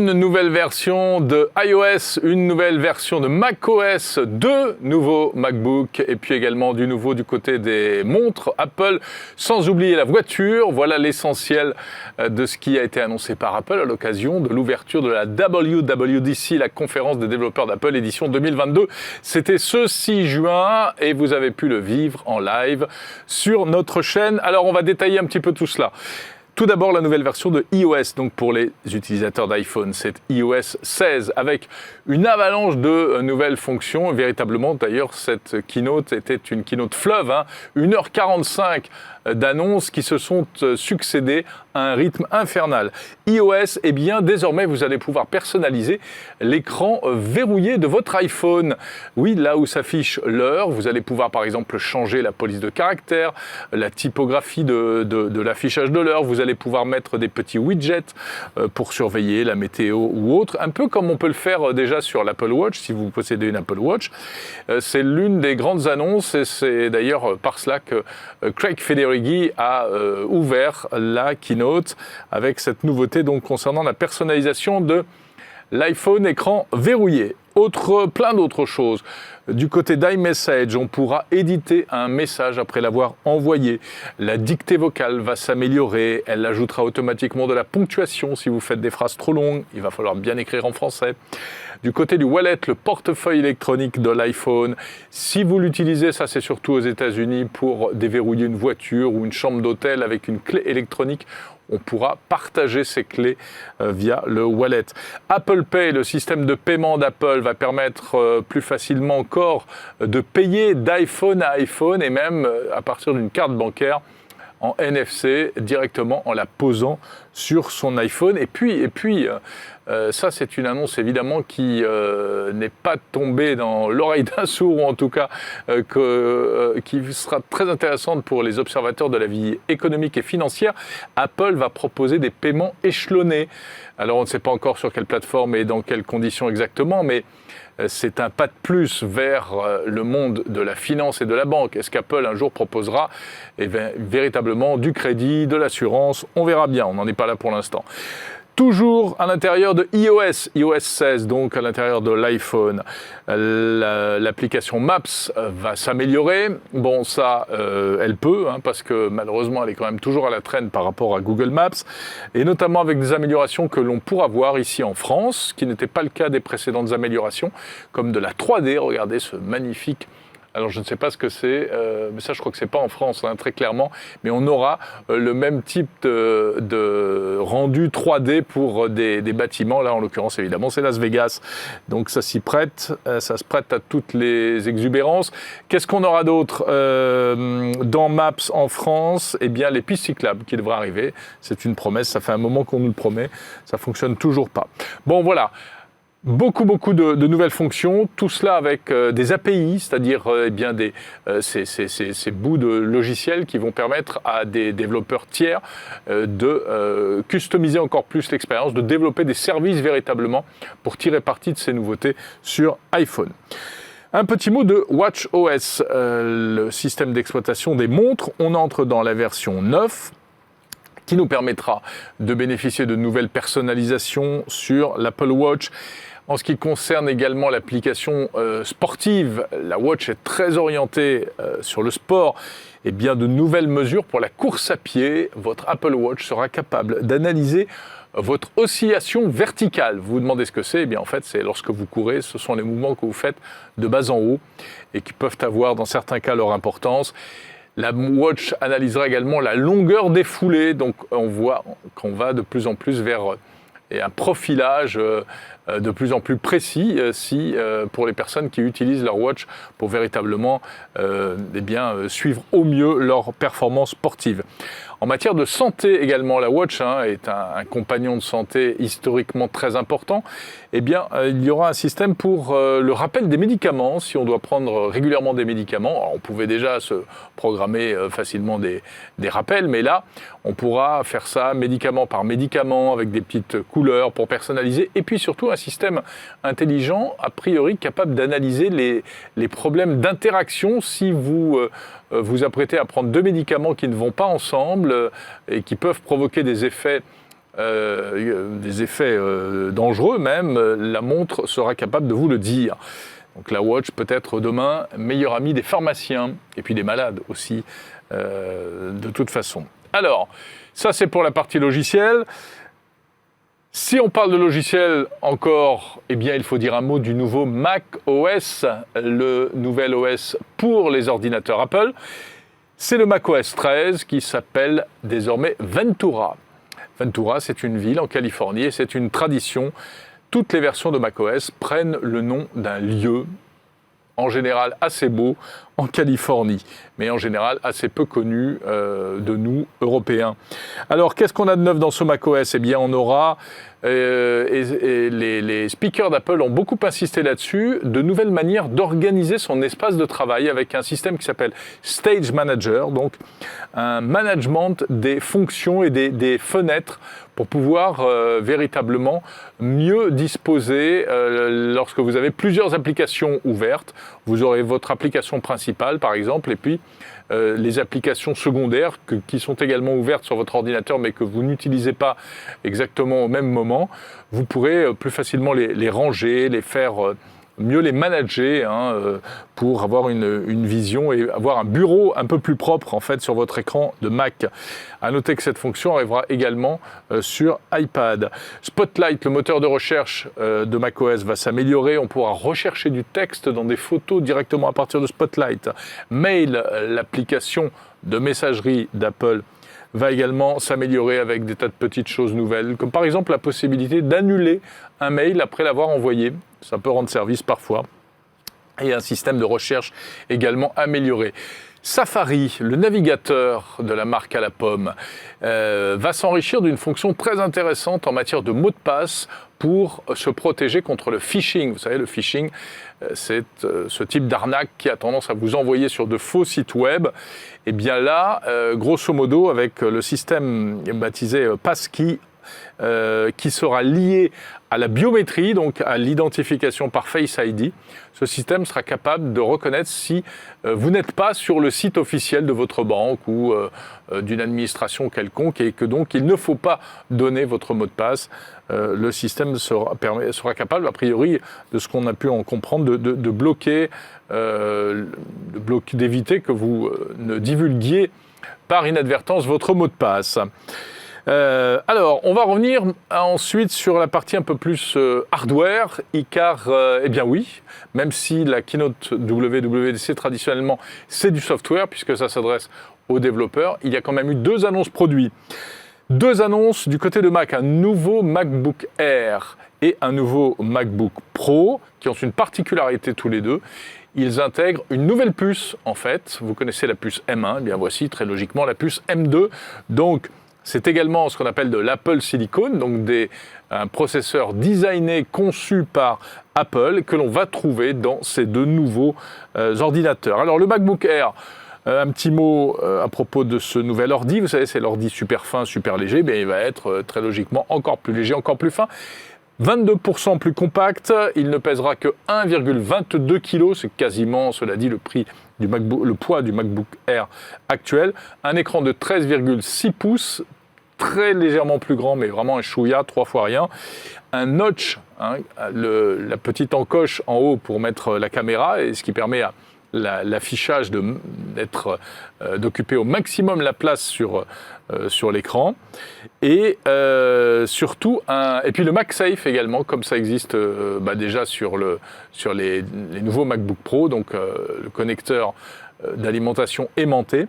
Une nouvelle version de iOS, une nouvelle version de macOS, deux nouveaux MacBook et puis également du nouveau du côté des montres Apple, sans oublier la voiture. Voilà l'essentiel de ce qui a été annoncé par Apple à l'occasion de l'ouverture de la WWDC, la conférence des développeurs d'Apple édition 2022. C'était ce 6 juin et vous avez pu le vivre en live sur notre chaîne. Alors on va détailler un petit peu tout cela. Tout d'abord, la nouvelle version de iOS, donc pour les utilisateurs d'iPhone, c'est iOS 16 avec une avalanche de nouvelles fonctions. Véritablement, d'ailleurs, cette keynote était une keynote fleuve, 1h45 d'annonces qui se sont succédées à un rythme infernal. iOS, eh bien, désormais, vous allez pouvoir personnaliser l'écran verrouillé de votre iPhone. Oui, là où s'affiche l'heure, vous allez pouvoir, par exemple, changer la police de caractère, la typographie de l'affichage de l'heure. Vous allez pouvoir mettre des petits widgets pour surveiller la météo ou autre, un peu comme on peut le faire déjà sur l'Apple Watch, si vous possédez une Apple Watch. C'est l'une des grandes annonces et c'est d'ailleurs par cela que Craig Federighi a ouvert la keynote avec cette nouveauté donc concernant la personnalisation de l'iPhone écran verrouillé. Plein d'autres choses. Du côté d'iMessage, on pourra éditer un message après l'avoir envoyé. La dictée vocale va s'améliorer. Elle ajoutera automatiquement de la ponctuation si vous faites des phrases trop longues. Il va falloir bien écrire en français. Du côté du wallet, le portefeuille électronique de l'iPhone. Si vous l'utilisez, ça c'est surtout aux États-Unis, pour déverrouiller une voiture ou une chambre d'hôtel avec une clé électronique, on pourra partager ces clés via le wallet. Apple Pay, le système de paiement d'Apple, va permettre plus facilement encore de payer d'iPhone à iPhone et même à partir d'une carte bancaire en NFC directement en la posant sur son iPhone. Et puis ça, c'est une annonce évidemment qui n'est pas tombée dans l'oreille d'un sourd, ou en tout cas qui sera très intéressante pour les observateurs de la vie économique et financière. Apple va proposer des paiements échelonnés. Alors on ne sait pas encore sur quelle plateforme et dans quelles conditions exactement, mais c'est un pas de plus vers le monde de la finance et de la banque. Est-ce qu'Apple un jour proposera véritablement du crédit, de l'assurance? On verra bien, on n'en est pas là pour l'instant. Toujours à l'intérieur de iOS 16, donc à l'intérieur de l'iPhone, l'application Maps va s'améliorer. Bon, ça, elle peut, parce que malheureusement, elle est quand même toujours à la traîne par rapport à Google Maps, et notamment avec des améliorations que l'on pourra voir ici en France, qui n'était pas le cas des précédentes améliorations, comme de la 3D. Regardez ce magnifique. Alors je ne sais pas ce que c'est, mais ça je crois que c'est pas en France, très clairement, mais on aura le même type de rendu 3D pour des bâtiments. Là en l'occurrence évidemment c'est Las Vegas, donc ça s'y prête, ça se prête à toutes les exubérances. Qu'est-ce qu'on aura d'autre dans Maps en France? Eh bien les pistes cyclables qui devraient arriver, c'est une promesse, ça fait un moment qu'on nous le promet, ça fonctionne toujours pas. Bon voilà. Beaucoup de nouvelles fonctions, tout cela avec des API, c'est-à-dire ces bouts de logiciels qui vont permettre à des développeurs tiers de customiser encore plus l'expérience, de développer des services véritablement pour tirer parti de ces nouveautés sur iPhone. Un petit mot de watchOS, le système d'exploitation des montres. On entre dans la version 9. Qui nous permettra de bénéficier de nouvelles personnalisations sur l'Apple Watch. En ce qui concerne également l'application sportive, la Watch est très orientée sur le sport. Et bien de nouvelles mesures pour la course à pied. Votre Apple Watch sera capable d'analyser votre oscillation verticale. Vous vous demandez ce que c'est? Eh bien en fait, c'est lorsque vous courez, ce sont les mouvements que vous faites de bas en haut et qui peuvent avoir dans certains cas leur importance. La Watch analysera également la longueur des foulées, donc on voit qu'on va de plus en plus vers un profilage de plus en plus précis pour les personnes qui utilisent leur Watch pour véritablement suivre au mieux leur performance sportive. En matière de santé également, la Watch est un compagnon de santé historiquement très important. Eh bien, il y aura un système pour le rappel des médicaments, si on doit prendre régulièrement des médicaments. Alors, on pouvait déjà se programmer facilement des rappels, mais là, on pourra faire ça médicament par médicament, avec des petites couleurs pour personnaliser, et puis surtout un système intelligent, a priori capable d'analyser les problèmes d'interaction si vous vous apprêtez à prendre deux médicaments qui ne vont pas ensemble et qui peuvent provoquer des effets des effets dangereux même, la montre sera capable de vous le dire. Donc la watch peut être demain meilleur ami des pharmaciens et puis des malades aussi, de toute façon. Alors, ça c'est pour la partie logicielle. Si on parle de logiciel encore, eh bien il faut dire un mot du nouveau Mac OS, le nouvel OS pour les ordinateurs Apple. C'est le Mac OS 13 qui s'appelle désormais Ventura. Ventura, c'est une ville en Californie et c'est une tradition. Toutes les versions de Mac OS prennent le nom d'un lieu, en général assez beau, en Californie, mais en général assez peu connu de nous, Européens. Alors, qu'est-ce qu'on a de neuf dans ce macOS ? Eh bien, on aura, les speakers d'Apple ont beaucoup insisté là-dessus, de nouvelles manières d'organiser son espace de travail avec un système qui s'appelle Stage Manager, donc un management des fonctions et des fenêtres pour pouvoir véritablement mieux disposer lorsque vous avez plusieurs applications ouvertes. Vous aurez votre application principale, par exemple, et puis les applications secondaires qui sont également ouvertes sur votre ordinateur, mais que vous n'utilisez pas exactement au même moment. Vous pourrez plus facilement les ranger, les faire mieux les manager pour avoir une vision et avoir un bureau un peu plus propre en fait sur votre écran de Mac. À noter que cette fonction arrivera également sur iPad. Spotlight, le moteur de recherche de macOS va s'améliorer. On pourra rechercher du texte dans des photos directement à partir de Spotlight. Mail, l'application de messagerie d'Apple, va également s'améliorer avec des tas de petites choses nouvelles, comme par exemple la possibilité d'annuler un mail après l'avoir envoyé. Ça peut rendre service parfois. Et un système de recherche également amélioré. Safari, le navigateur de la marque à la pomme, va s'enrichir d'une fonction très intéressante en matière de mots de passe pour se protéger contre le phishing. Vous savez, le phishing, c'est ce type d'arnaque qui a tendance à vous envoyer sur de faux sites web. Et bien là, grosso modo, avec le système baptisé Passkey, qui sera lié à la biométrie, donc à l'identification par Face ID. Ce système sera capable de reconnaître si vous n'êtes pas sur le site officiel de votre banque ou d'une administration quelconque et que donc il ne faut pas donner votre mot de passe. Le système sera capable, a priori, de ce qu'on a pu en comprendre, de bloquer, d'éviter que vous ne divulguiez par inadvertance votre mot de passe. Alors, on va revenir ensuite sur la partie un peu plus hardware, car, eh bien oui, même si la keynote WWDC traditionnellement c'est du software, puisque ça s'adresse aux développeurs, il y a quand même eu deux annonces produits. Deux annonces du côté de Mac, un nouveau MacBook Air et un nouveau MacBook Pro, qui ont une particularité tous les deux. Ils intègrent une nouvelle puce, en fait. Vous connaissez la puce M1, eh bien voici très logiquement la puce M2. Donc, c'est également ce qu'on appelle de l'Apple Silicon, donc un processeur designé, conçu par Apple, que l'on va trouver dans ces deux nouveaux ordinateurs. Alors le MacBook Air, un petit mot à propos de ce nouvel ordi. Vous savez, c'est l'ordi super fin, super léger, mais il va être très logiquement encore plus léger, encore plus fin. 22% plus compact, il ne pèsera que 1,22 kg, c'est quasiment, cela dit, le poids du MacBook Air actuel. Un écran de 13,6 pouces, très légèrement plus grand, mais vraiment un chouïa, 3 fois rien. Un notch, la petite encoche en haut pour mettre la caméra, et ce qui permet à l'affichage d'occuper au maximum la place sur l'écran, et surtout et puis le MagSafe également, comme ça existe déjà sur les nouveaux MacBook Pro, donc le connecteur d'alimentation aimanté.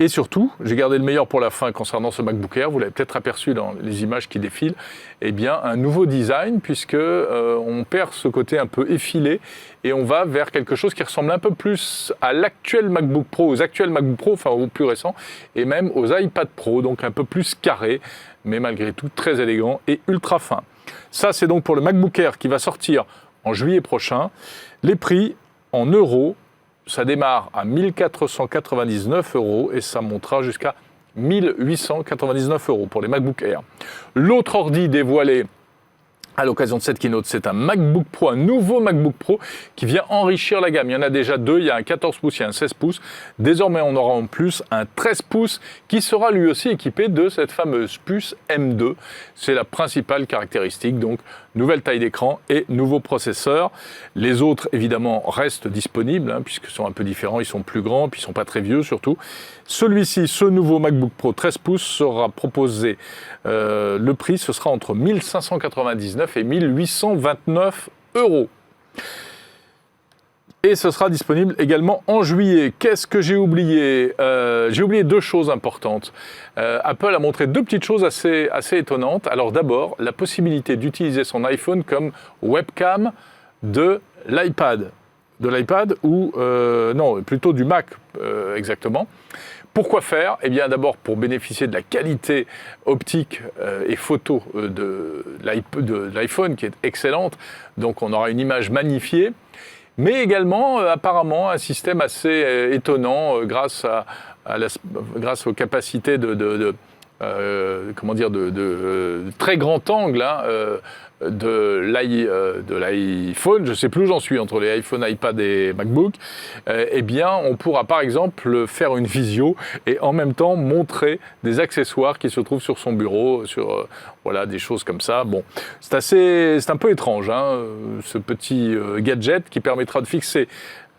Et surtout, j'ai gardé le meilleur pour la fin concernant ce MacBook Air, vous l'avez peut-être aperçu dans les images qui défilent, eh bien un nouveau design, puisque on perd ce côté un peu effilé et on va vers quelque chose qui ressemble un peu plus à l'actuel MacBook Pro, aux actuels MacBook Pro, enfin aux plus récents, et même aux iPad Pro, donc un peu plus carré, mais malgré tout très élégant et ultra fin. Ça, c'est donc pour le MacBook Air qui va sortir en juillet prochain. Les prix en euros, ça démarre à 1 499 € et ça montera jusqu'à 1 899 € pour les MacBook Air. L'autre ordi dévoilé à l'occasion de cette keynote, c'est un MacBook Pro, un nouveau MacBook Pro qui vient enrichir la gamme. Il y en a déjà deux, il y a un 14 pouces et un 16 pouces. Désormais, on aura en plus un 13 pouces qui sera lui aussi équipé de cette fameuse puce M2. C'est la principale caractéristique, donc nouvelle taille d'écran et nouveau processeur. Les autres, évidemment, restent disponibles, puisqu'ils sont un peu différents, ils sont plus grands, puis ils ne sont pas très vieux surtout. Celui-ci, ce nouveau MacBook Pro 13 pouces sera proposé, le prix, ce sera entre 1599 et 1829 €. Et ce sera disponible également en juillet. Qu'est-ce que j'ai oublié ? J'ai oublié deux choses importantes. Apple a montré deux petites choses assez étonnantes. Alors d'abord, la possibilité d'utiliser son iPhone comme webcam de l'iPad. De l'iPad ou, non, plutôt du Mac exactement. Pourquoi faire ? Eh bien d'abord pour bénéficier de la qualité optique et photo de l'iPhone qui est excellente. Donc on aura une image magnifiée. Mais également, apparemment, un système assez étonnant grâce aux capacités de très grand angle de l'iPhone. Je ne sais plus où j'en suis entre les iPhone, iPad et MacBook. Eh bien, on pourra par exemple faire une visio et en même temps montrer des accessoires qui se trouvent sur son bureau, voilà, des choses comme ça. Bon, c'est un peu étrange, ce petit gadget qui permettra de fixer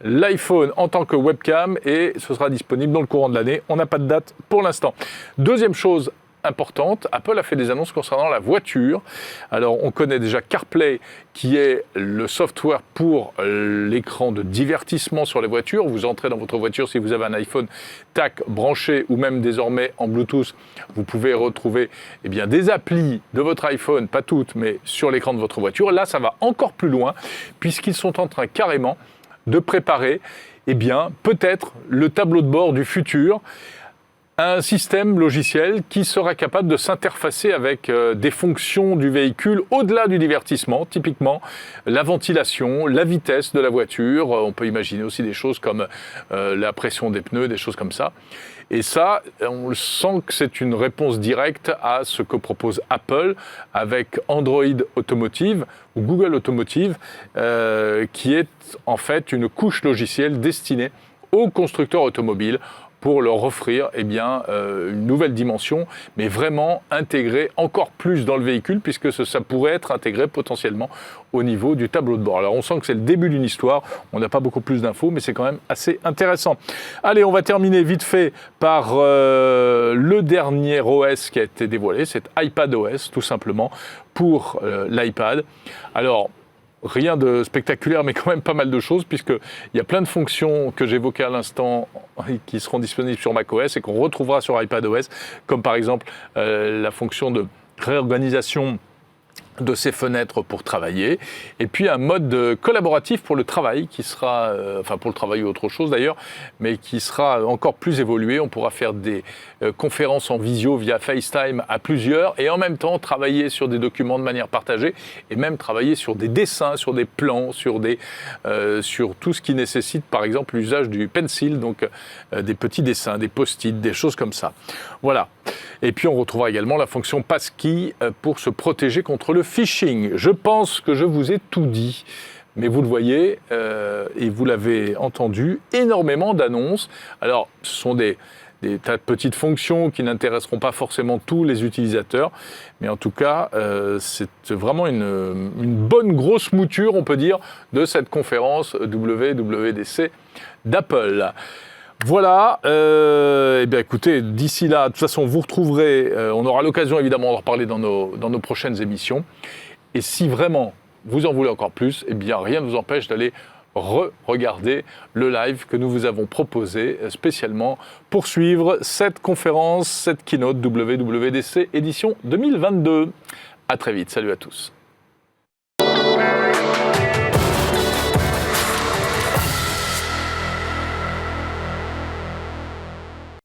l'iPhone en tant que webcam et ce sera disponible dans le courant de l'année. On n'a pas de date pour l'instant. Deuxième chose importante, Apple a fait des annonces concernant la voiture. Alors, on connaît déjà CarPlay, qui est le software pour l'écran de divertissement sur les voitures. Vous entrez dans votre voiture, si vous avez un iPhone, tac, branché, ou même désormais en Bluetooth, vous pouvez retrouver des applis de votre iPhone, pas toutes, mais sur l'écran de votre voiture. Là, ça va encore plus loin, puisqu'ils sont en train carrément de préparer, peut-être le tableau de bord du futur, un système logiciel qui sera capable de s'interfacer avec des fonctions du véhicule au-delà du divertissement, typiquement la ventilation, la vitesse de la voiture. On peut imaginer aussi des choses comme la pression des pneus, des choses comme ça. Et ça, on sent que c'est une réponse directe à ce que propose Apple avec Android Automotive ou Google Automotive, qui est en fait une couche logicielle destinée aux constructeurs automobiles pour leur offrir une nouvelle dimension, mais vraiment intégrée encore plus dans le véhicule, puisque ça pourrait être intégré potentiellement au niveau du tableau de bord. Alors on sent que c'est le début d'une histoire, on n'a pas beaucoup plus d'infos, mais c'est quand même assez intéressant. Allez, on va terminer vite fait par le dernier OS qui a été dévoilé, c'est iPadOS, tout simplement, pour l'iPad. Alors, rien de spectaculaire, mais quand même pas mal de choses, puisqu'il y a plein de fonctions que j'évoquais à l'instant qui seront disponibles sur macOS et qu'on retrouvera sur iPadOS, comme par exemple la fonction de réorganisation de ces fenêtres pour travailler, et puis un mode collaboratif pour le travail qui sera, pour le travail ou autre chose d'ailleurs, mais qui sera encore plus évolué. On pourra faire des conférences en visio via FaceTime à plusieurs et en même temps travailler sur des documents de manière partagée et même travailler sur des dessins, sur des plans, sur tout ce qui nécessite par exemple l'usage du pencil, donc des petits dessins, des post-it, des choses comme ça. Voilà. Et puis on retrouvera également la fonction passkey pour se protéger contre le phishing. Je pense que je vous ai tout dit, mais vous le voyez et vous l'avez entendu, énormément d'annonces. Alors ce sont des tas de petites fonctions qui n'intéresseront pas forcément tous les utilisateurs, mais en tout cas c'est vraiment une bonne grosse mouture, on peut dire, de cette conférence WWDC d'Apple. Voilà, écoutez, d'ici là, de toute façon, vous retrouverez, on aura l'occasion évidemment d'en reparler dans nos prochaines émissions. Et si vraiment vous en voulez encore plus, rien ne vous empêche d'aller regarder le live que nous vous avons proposé spécialement pour suivre cette conférence, cette keynote WWDC édition 2022. À très vite, salut à tous.